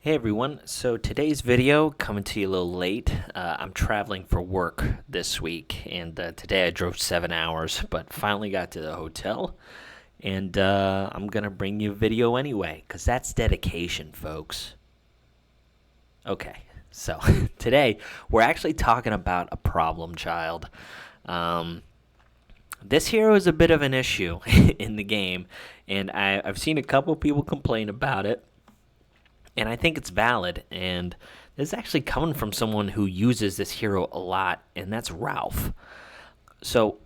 Hey everyone, so today's video coming to you a little late. I'm traveling for work this week, and today I drove 7 hours, but finally got to the hotel, and I'm gonna bring you a video anyway, because that's dedication, folks. Okay, so today we're actually talking about a problem child. Um, this hero is a bit of an issue in the game, and I've seen a couple people complain about it. And I think it's valid, and this is actually coming from someone who uses this hero a lot, and that's Ralf. So,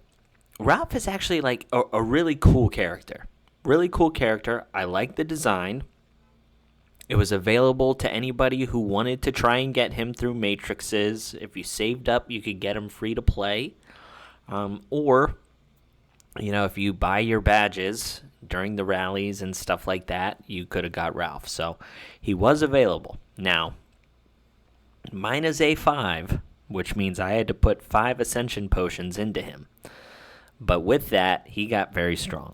Ralf is actually like a really cool character. Really cool character. I like the design. It was available to anybody who wanted to try and get him through matrices. If you saved up, you could get him free to play. Or, if you buy your badges during the rallies and stuff like that, you could have got Ralf. So he was available. Now, mine is A5, which means I had to put 5 Ascension potions into him. But with that, he got very strong.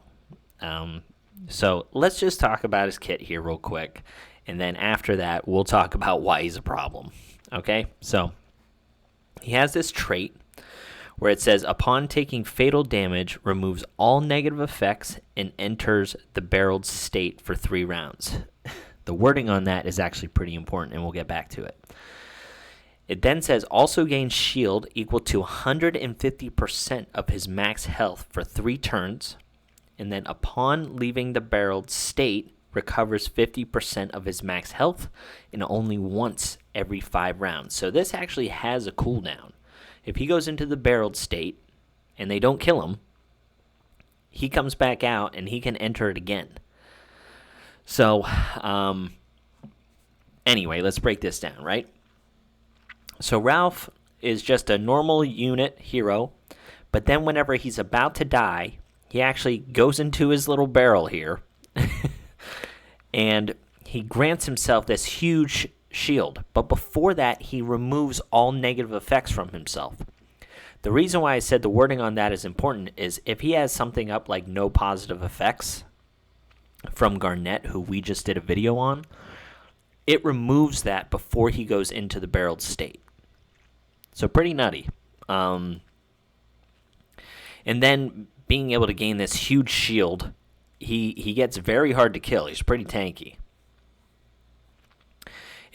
So let's just talk about his kit here real quick. And then after that, we'll talk about why he's a problem. Okay? So he has this trait where it says, upon taking fatal damage, removes all negative effects and enters the barreled state for 3 rounds. The wording on that is actually pretty important, and we'll get back to it. It then says, also gains shield equal to 150% of his max health for 3 turns, and then upon leaving the barreled state, recovers 50% of his max health and only once every 5 rounds. So this actually has a cooldown. If he goes into the barreled state and they don't kill him, he comes back out and he can enter it again. So, anyway, let's break this down, right? So Ralf is just a normal unit hero, but then whenever he's about to die, he actually goes into his little barrel here, and he grants himself this huge shield. But before that, he removes all negative effects from himself. The reason why I said the wording on that is important is if he has something up like no positive effects from Garnet, who we just did a video on, it removes that before he goes into the barreled state. So pretty nutty. And then being able to gain this huge shield, he gets very hard to kill. He's pretty tanky.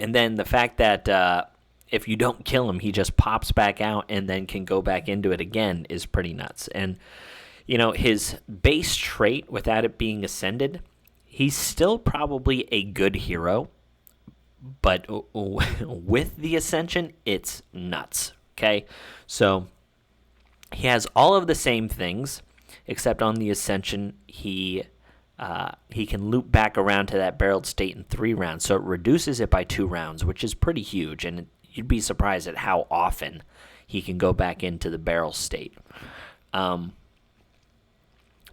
And then the fact that if you don't kill him, he just pops back out and then can go back into it again is pretty nuts. And, his base trait, without it being ascended, he's still probably a good hero. But with the ascension, it's nuts. Okay? So he has all of the same things, except on the ascension, he can loop back around to that barreled state in 3 rounds. So it reduces it by 2 rounds, which is pretty huge. And you'd be surprised at how often he can go back into the barrel state.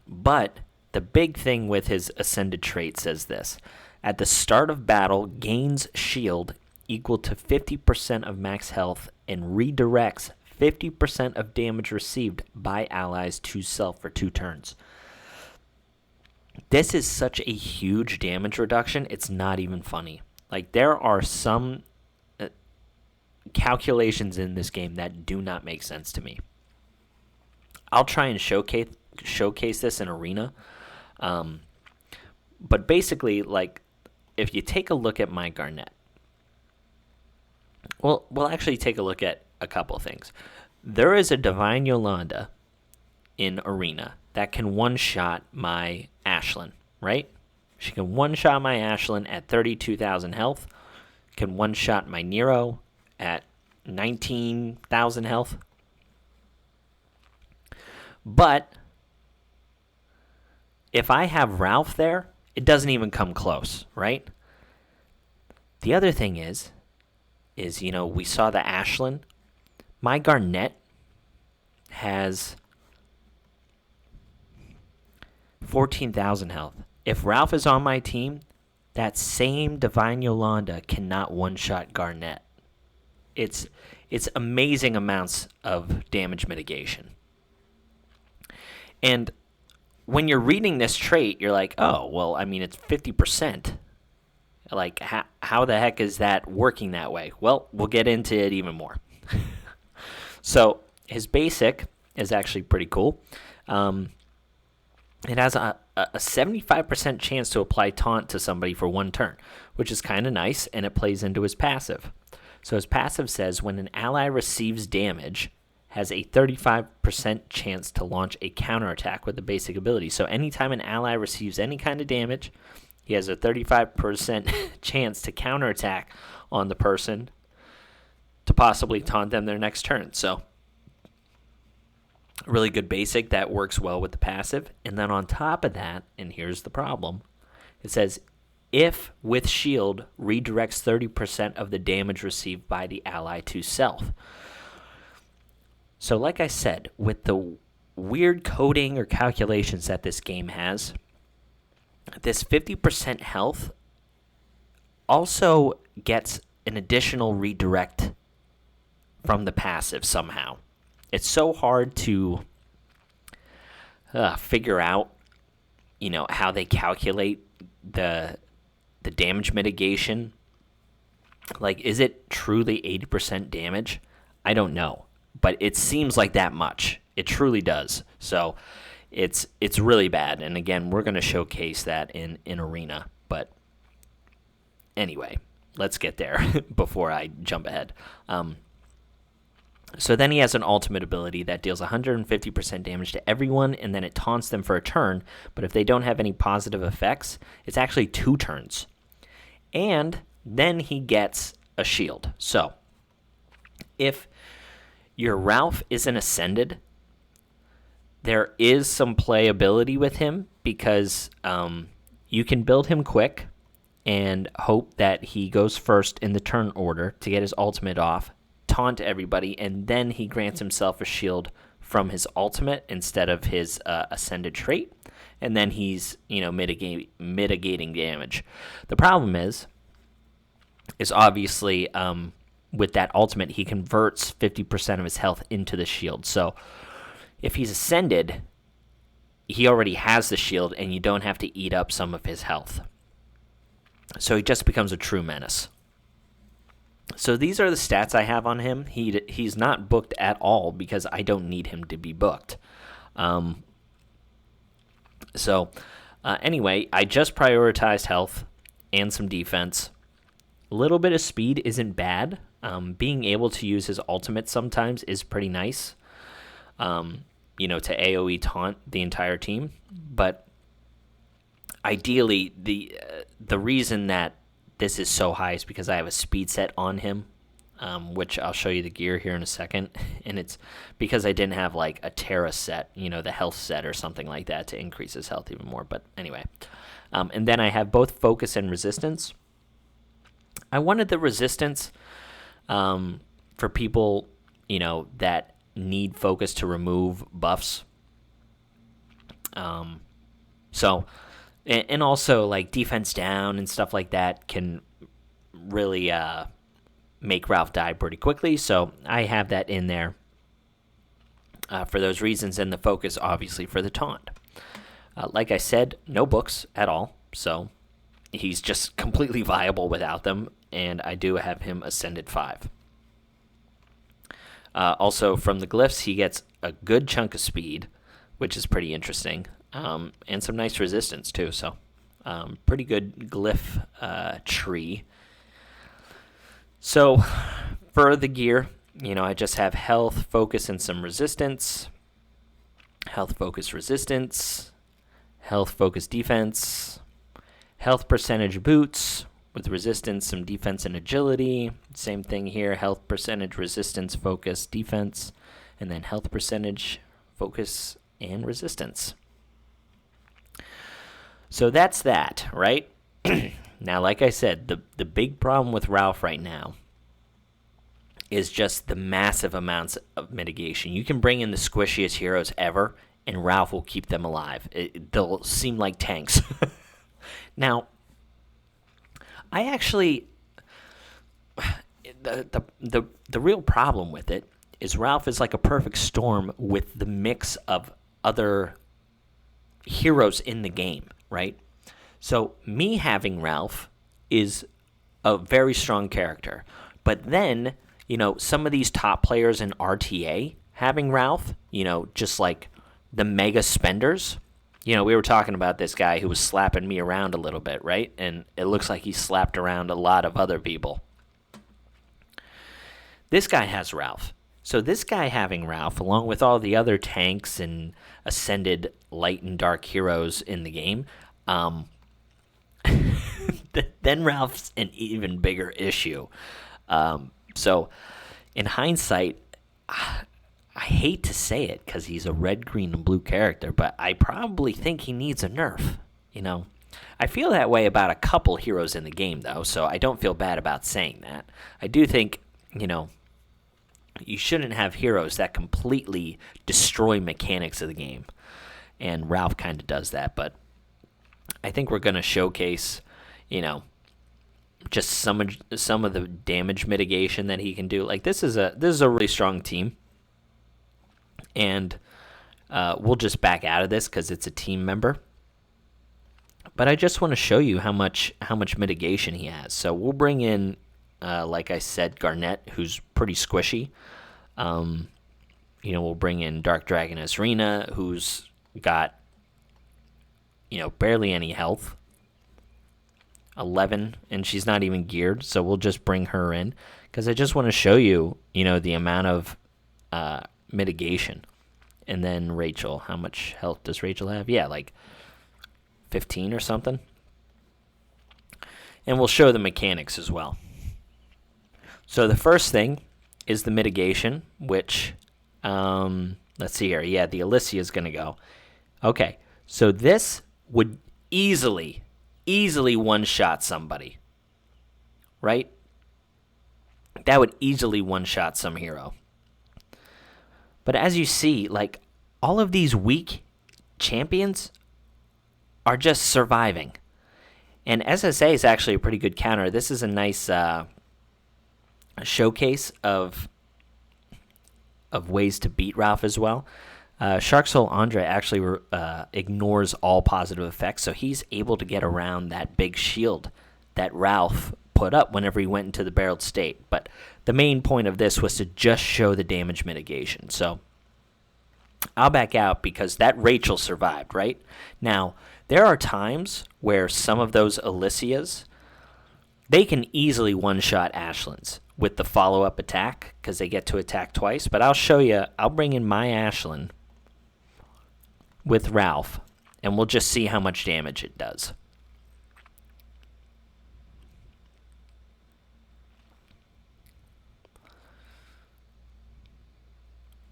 But the big thing with his ascended trait says this. At the start of battle, gains shield equal to 50% of max health and redirects 50% of damage received by allies to self for 2 turns. This is such a huge damage reduction, it's not even funny. Like, there are some calculations in this game that do not make sense to me. I'll try and showcase this in Arena. But basically, like, if you take a look at my Garnet, well, we'll actually take a look at a couple of things. There is a Divine Yolanda in Arena that can one-shot my Ashlyn, right? She can one-shot my Ashlyn at 32,000 health, can one-shot my Nero at 19,000 health. But if I have Ralf there, it doesn't even come close, right? The other thing is we saw the Ashlyn. My Garnet has 14,000 health. If Ralf is on my team, that same Divine Yolanda cannot one-shot Garnet. It's amazing amounts of damage mitigation. And when you're reading this trait, you're like, oh, well, I mean, it's 50%. Like, how the heck is that working that way? Well, we'll get into it even more. So his basic is actually pretty cool. It has a 75% chance to apply taunt to somebody for one turn, which is kind of nice, and it plays into his passive. So his passive says when an ally receives damage, has a 35% chance to launch a counterattack with the basic ability. So anytime an ally receives any kind of damage, he has a 35% chance to counterattack on the person to possibly taunt them their next turn. So really good basic that works well with the passive. And then on top of that, and here's the problem, it says if with shield redirects 30% of the damage received by the ally to self. So like I said, with the weird coding or calculations that this game has, this 50% health also gets an additional redirect from the passive somehow. It's so hard to figure out, how they calculate the damage mitigation. Like, is it truly 80% damage? I don't know, but it seems like that much. It truly does. So it's really bad. And again, we're going to showcase that in Arena. But anyway, let's get there before I jump ahead. So then he has an ultimate ability that deals 150% damage to everyone, and then it taunts them for a turn. But if they don't have any positive effects, it's actually 2 turns. And then he gets a shield. So if your Ralf isn't ascended, there is some playability with him because you can build him quick and hope that he goes first in the turn order to get his ultimate off, taunt everybody, and then he grants himself a shield from his ultimate instead of his ascended trait, and then he's mitigating damage. The problem is obviously with that ultimate he converts 50% of his health into the shield. So if he's ascended, he already has the shield, and you don't have to eat up some of his health. So he just becomes a true menace. So these are the stats I have on him. He's not booked at all because I don't need him to be booked. Anyway, I just prioritized health and some defense. A little bit of speed isn't bad. Being able to use his ultimate sometimes is pretty nice. To AoE taunt the entire team. But ideally, the reason that this is so high is because I have a speed set on him, which I'll show you the gear here in a second. And it's because I didn't have like a Terra set, the health set or something like that to increase his health even more. But anyway, and then I have both focus and resistance. I wanted the resistance for people, that need focus to remove buffs. And also like defense down and stuff like that can really make Ralf die pretty quickly. So I have that in there for those reasons, and the focus obviously for the taunt. Like I said, no books at all, so he's just completely viable without them, and I do have him ascended 5. Also, from the glyphs, he gets a good chunk of speed, which is pretty interesting, and some nice resistance, too. So, pretty good glyph tree. So, for the gear, I just have health, focus, and some resistance. Health, focus, resistance. Health, focus, defense. Health percentage boots. With resistance, some defense and agility. Same thing here, health percentage, resistance, focus, defense. And then health percentage, focus, and resistance. So that's that, right? Now, like I said, the big problem with Ralf right now is just the massive amounts of mitigation. You can bring in the squishiest heroes ever, and Ralf will keep them alive. They'll seem like tanks. Now, I actually, the real problem with it is Ralf is like a perfect storm with the mix of other heroes in the game, right? So me having Ralf is a very strong character. But then, some of these top players in RTA having Ralf, just like the mega spenders. We were talking about this guy who was slapping me around a little bit, right? And it looks like he slapped around a lot of other people. This guy has Ralf. So this guy having Ralf, along with all the other tanks and ascended light and dark heroes in the game, then Ralph's an even bigger issue. So in hindsight, I hate to say it because he's a red, green, and blue character, but I probably think he needs a nerf. I feel that way about a couple heroes in the game, though, so I don't feel bad about saying that. I do think, you shouldn't have heroes that completely destroy mechanics of the game, and Ralf kind of does that, but I think we're going to showcase, just some of the damage mitigation that he can do. Like, this is a really strong team, and we'll just back out of this because it's a team member. But I just want to show you how much mitigation he has. So we'll bring in, like I said, Garnet, who's pretty squishy. We'll bring in Dark Dragon Asrina, who's got, barely any health. 11, and she's not even geared, so we'll just bring her in because I just want to show you, the amount of mitigation. And then Rachel, how much health does Rachel have? Yeah, like 15 or something. And we'll show the mechanics as well. So the first thing is the mitigation, which, let's see here. Yeah, the Alicia is going to go. Okay, so this would easily one-shot somebody, right? That would easily one-shot some hero. But as you see, like, all of these weak champions are just surviving. And SSA is actually a pretty good counter. This is a nice showcase of ways to beat Ralf as well. Shark Soul Andre actually ignores all positive effects, so he's able to get around that big shield that Ralf put up whenever he went into the barreled state. But the main point of this was to just show the damage mitigation. So I'll back out because that Rachel survived, right? Now, there are times where some of those Alicias, they can easily one-shot Ashlands with the follow-up attack because they get to attack twice. But I'll show you, I'll bring in my Ashland with Ralf, and we'll just see how much damage it does.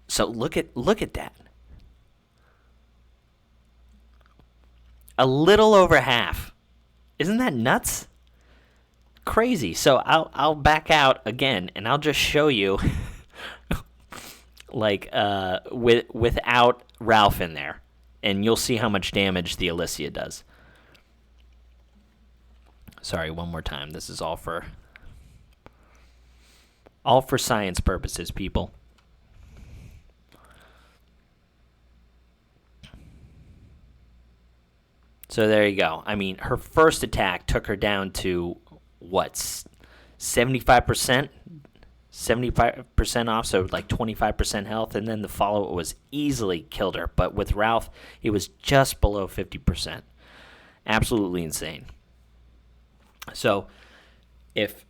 So look at that. A little over half. Isn't that nuts? Crazy. So I'll back out again, and I'll just show you, like, without Ralf in there, and you'll see how much damage the Alicia does. Sorry, one more time. This is all for science purposes, people. So there you go. I mean, her first attack took her down to, what, 75%? 75% off, so like 25% health, and then the follow-up was easily killed her. But with Ralf, it was just below 50%. Absolutely insane. So if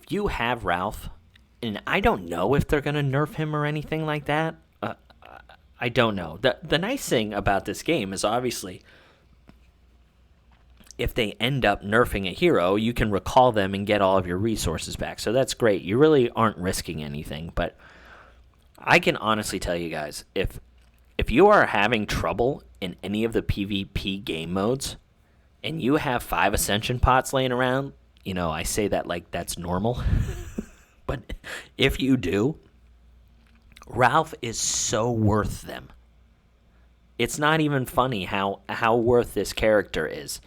you have Ralf, and I don't know if they're going to nerf him or anything like that, I don't know. The nice thing about this game is obviously, if they end up nerfing a hero, you can recall them and get all of your resources back. So that's great. You really aren't risking anything. But I can honestly tell you guys, if you are having trouble in any of the PvP game modes and you have 5 Ascension pots laying around, I say that like that's normal. But if you do, Ralf is so worth them. It's not even funny how worth this character is.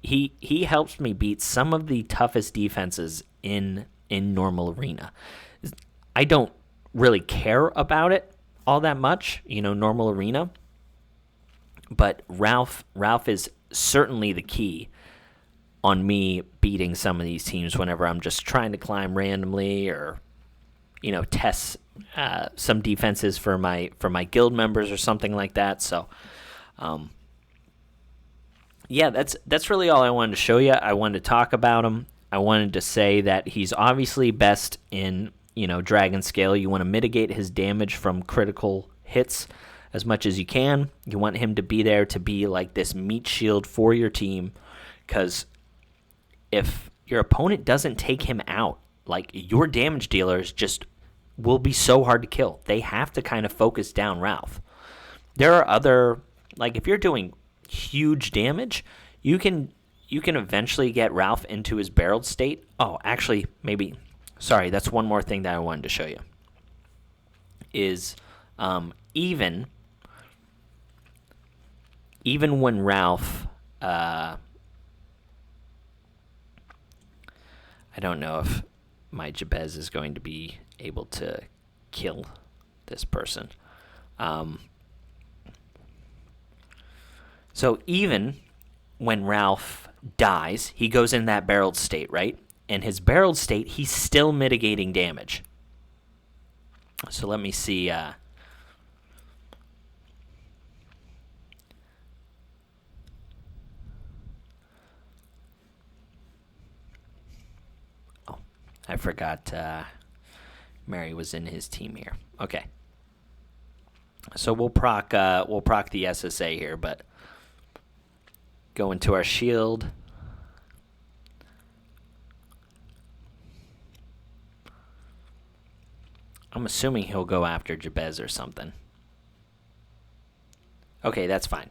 He helps me beat some of the toughest defenses in normal arena. I don't really care about it all that much, normal arena. But Ralf is certainly the key on me beating some of these teams whenever I'm just trying to climb randomly or, test some defenses for my guild members or something like that. So, yeah, that's really all I wanted to show you. I wanted to talk about him. I wanted to say that he's obviously best in, Dragon Scale. You want to mitigate his damage from critical hits as much as you can. You want him to be there to be like this meat shield for your team, because if your opponent doesn't take him out, like, your damage dealers just will be so hard to kill. They have to kind of focus down Ralf. There are other, like, if you're doing huge damage, you can eventually get Ralf into his barreled state. Oh, actually, sorry, that's one more thing that I wanted to show you. Is even when Ralf, I don't know if my Jabez is going to be able to kill this person. So even when Ralf dies, he goes in that barreled state, right? In his barreled state, he's still mitigating damage. So let me see. Oh, I forgot Mary was in his team here. Okay. So we'll proc the SSA here, but go into our shield. I'm assuming he'll go after Jabez or something. Okay, that's fine.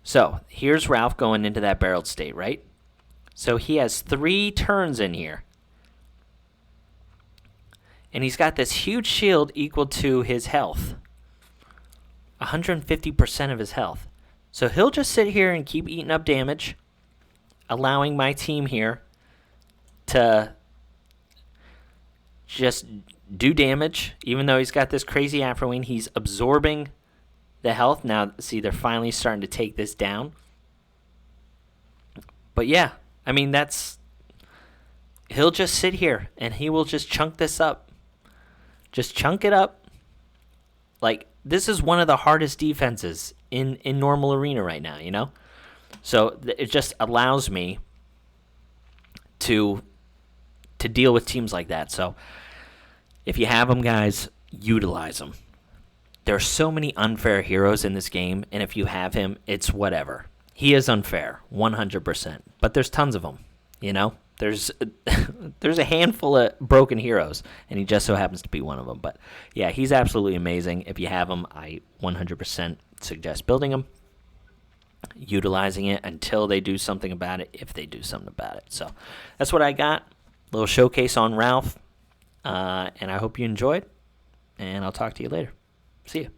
So here's Ralf going into that barreled state, right? So he has 3 turns in here. And he's got this huge shield equal to his health. 150% of his health. So he'll just sit here and keep eating up damage, allowing my team here to just do damage. Even though he's got this crazy Afro Wing, he's absorbing the health. Now, see, they're finally starting to take this down. But yeah, I mean, he'll just sit here and he will just chunk this up. Just chunk it up. Like, this is one of the hardest defenses in normal arena right now, So it just allows me to deal with teams like that. So if you have them, guys, utilize them. There are so many unfair heroes in this game, and if you have him, it's whatever. He is unfair, 100%. But there's tons of them, There's a handful of broken heroes, and he just so happens to be one of them. But yeah, he's absolutely amazing. If you have him, I 100% suggest building him, utilizing it until they do something about it, if they do something about it. So that's what I got. Little showcase on Ralf, and I hope you enjoyed, and I'll talk to you later. See you.